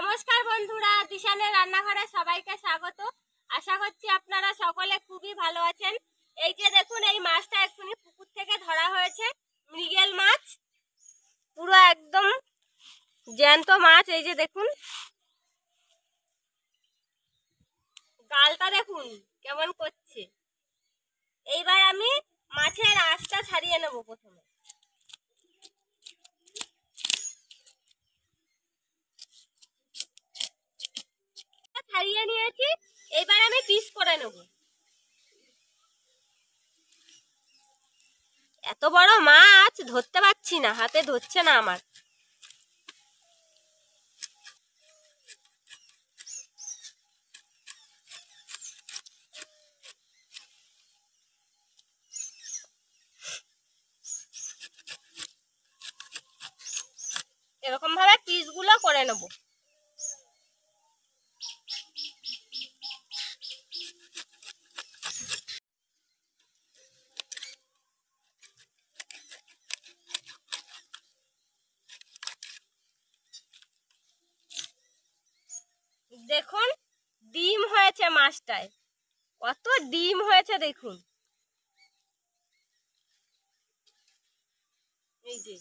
নমস্কার বন্ধুরা, দিশানের রান্নাঘরে সবাইকে স্বাগত। আশা করছি আপনারা সকলে খুবই ভালো আছেন। এই যে দেখুন, এই মাছটা এক্ষুনি পুকুর থেকে ধরা হয়েছে, মৃগেল মাছ, পুরো একদম জ্যান্ত মাছ। এই যে দেখুন, গালটা দেখুন কেমন করছে। এইবার আমি মাছের আঁশটা ছাড়িয়ে নেব। প্রথমে ছাড়িয়ে নিয়েছি, এইবার আমি পিস করে নেব। এত বড় মাছ ধরতে পারছি না, হাতে ধরছে না আমার। এরকম ভাবে পিসগুলো করে নেব। দেখুন, ডিম হয়েছে মাছটায়, কত ডিম হয়েছে দেখুন। এই যে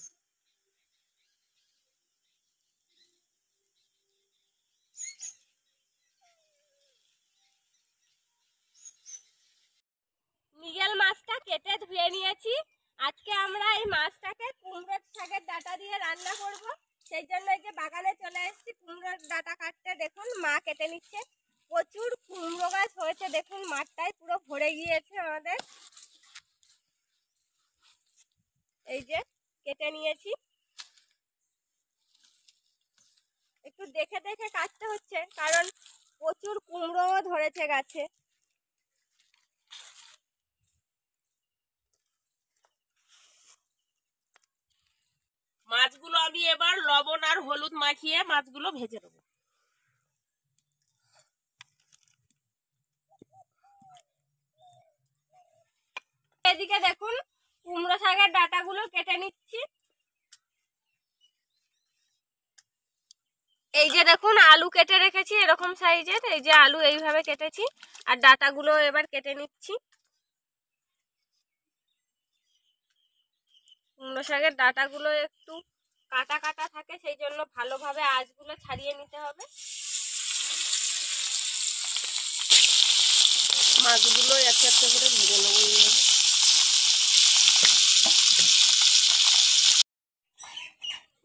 মৃগেল মাছটা কেটে ধুয়ে নিয়েছি। আজকে আমরা এই মাছটাকে কুমড়োর শাকের ডাঁটা দিয়ে রান্না করব। সেই জন্য এই যে বাগানে চলে এসেছি কুমড়োর ডাঁটা কাটতে। দেখুন, মা কেটে নিচ্ছে। প্রচুর কুমড়ো গাছ হয়েছে, দেখুন মাঠটায় পুরো ভরে গিয়েছে আমাদের। এই যে কেটে নিয়েছি, একটু দেখে দেখে কাটতে হচ্ছে কারণ প্রচুর কুমড়ো ধরেছে গাছে। মাছগুলো আমি এবার লবণ আর হলুদ মাখিয়ে মাছগুলো ভেজে নেব। এদিকে দেখুন, কুমড়ো শাকের ডাঁটাগুলো কেটে নিচ্ছি। এই যে দেখুন, আলু কেটে রেখেছি এরকম সাইজের। এই যে আলু এইভাবে কেটেছি, আর ডাঁটাগুলো এবার কেটে নিচ্ছি। কুমড়ো শাকের ডাঁটাগুলো একটু কাটা কাটা থাকে, সেই জন্য ভালোভাবে আঁশগুলো ছাড়িয়ে নিতে হবে। মাছগুলো একটা একটা করে ভেজে নেব।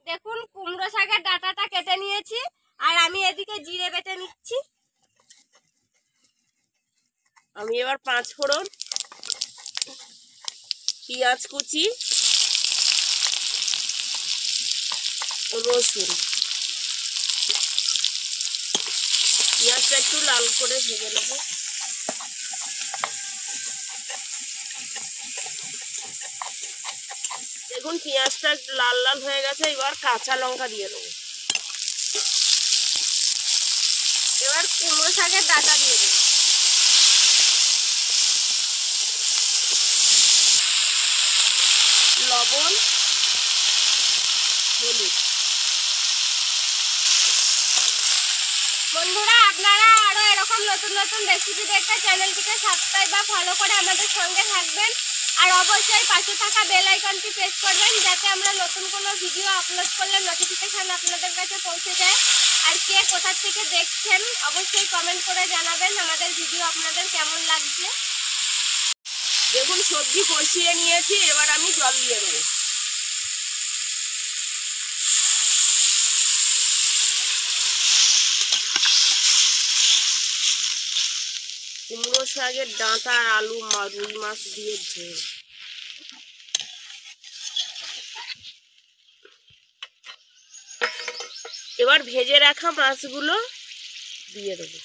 দেখুন, কুমড়ো শাকের ডাঁটাটা কেটে নিয়েছি, আর আমি এদিকে জিরে বেটে নিচ্ছি। আমি এবার 5 ফোড়ন, পেঁয়াজ কুচি, রসুন, পেঁয়াজটা একটু লাল করে ভেজে নেব। দেখুন, পেঁয়াজটা লাল লাল হয়ে গেছে। এবার কাঁচা লঙ্কা দিয়ে দেবো। এবার কুমড়ো শাকের ডাঁটা দিয়ে দেবো। লবণ, হলুদ। বন্ধুরা, আপনারা আরো এরকম নতুন নতুন রেসিপি দেখতে চ্যানেলটিকে সাবস্ক্রাইব বা ফলো করে আমাদের সঙ্গে থাকবেন। আর অবশ্যই পাশে থাকা বেল আইকনটি প্রেস করবেন, যাতে আমরা নতুন কোনো ভিডিও আপলোড করলে নোটিফিকেশন আপনাদের কাছে পৌঁছে যায়। আর কে কোথা থেকে দেখছেন অবশ্যই কমেন্ট করে জানাবেন আমাদের ভিডিও আপনাদের কেমন লাগছে। দেখুন, সবজি কষিয়ে নিয়েছি, এবার আমি জল দিয়ে দেবো। কুমড়ো শাকের ডাঁটা আর আলু রুই মাছ দিয়ে ঝোল। এবার ভেজে রাখা মাছগুলো দিয়ে দেবো।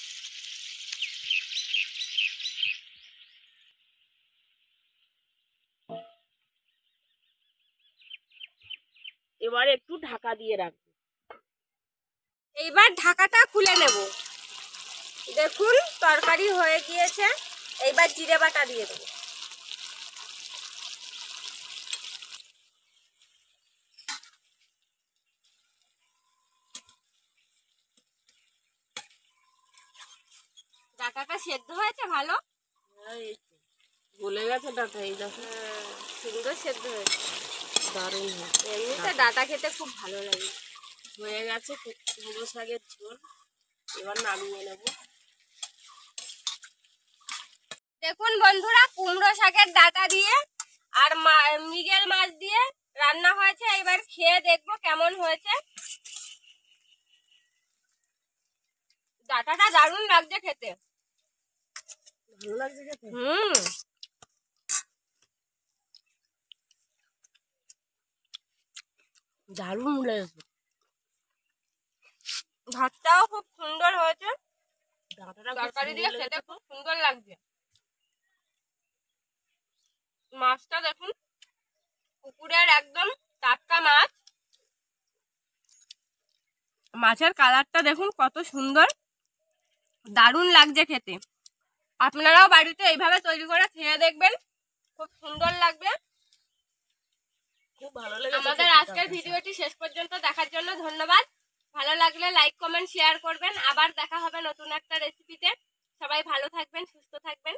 এবার একটু ঢাকা দিয়ে রাখবো। এইবার ঢাকাটা খুলে নেব। দেখুন, তরকারি হয়ে গিয়েছে। এইবার জিরে বাটা দিয়ে দেবো। ডাঁটাটা সেদ্ধ হয়েছে ভালো? হ্যাঁ, এই তো গলে গেছে ডাঁটা, এই দেখো সুন্দর সেদ্ধ হয়েছে। দারুণ হয়েছে। এমনিতে ডাঁটা খেতে খুব ভালো লাগে। হয়ে গেছে কুমড়ো শাকের ঝোল, এবার নামিয়ে নেবো। দেখুন বন্ধুরা, কুমড়ো শাকের ডাঁটা দিয়ে আর মৃগেল মাছ দিয়ে রান্না হয়েছে। এবার খেয়ে দেখবো কেমন হয়েছে। ডাঁটাটা দারুণ লাগছে খেতে। ভালো লাগছে খেতে? দারুণ লেগেছে। ভাতটাও খুব সুন্দর হয়েছে, ডাঁটাটা তরকারি দিয়ে খেতে খুব সুন্দর লাগছে। মাছটা দেখুন, পুকুরের একদম টাটকা মাছ। মাছের কালারটা দেখুন কত সুন্দর, দারুণ লাগছে খেতে। আপনারাও বাড়িতে এইভাবে তৈরি করে খেয়ে দেখবেন, খুব সুন্দর লাগবে। খুব ভালো লেগেছে। আমাদের আজকের ভিডিওটি শেষ পর্যন্ত দেখার জন্য ধন্যবাদ। ভালো লাগলে লাইক কমেন্ট শেয়ার করবেন। আবার দেখা হবে নতুন একটা রেসিপিতে। সবাই ভালো থাকবেন, সুস্থ থাকবেন।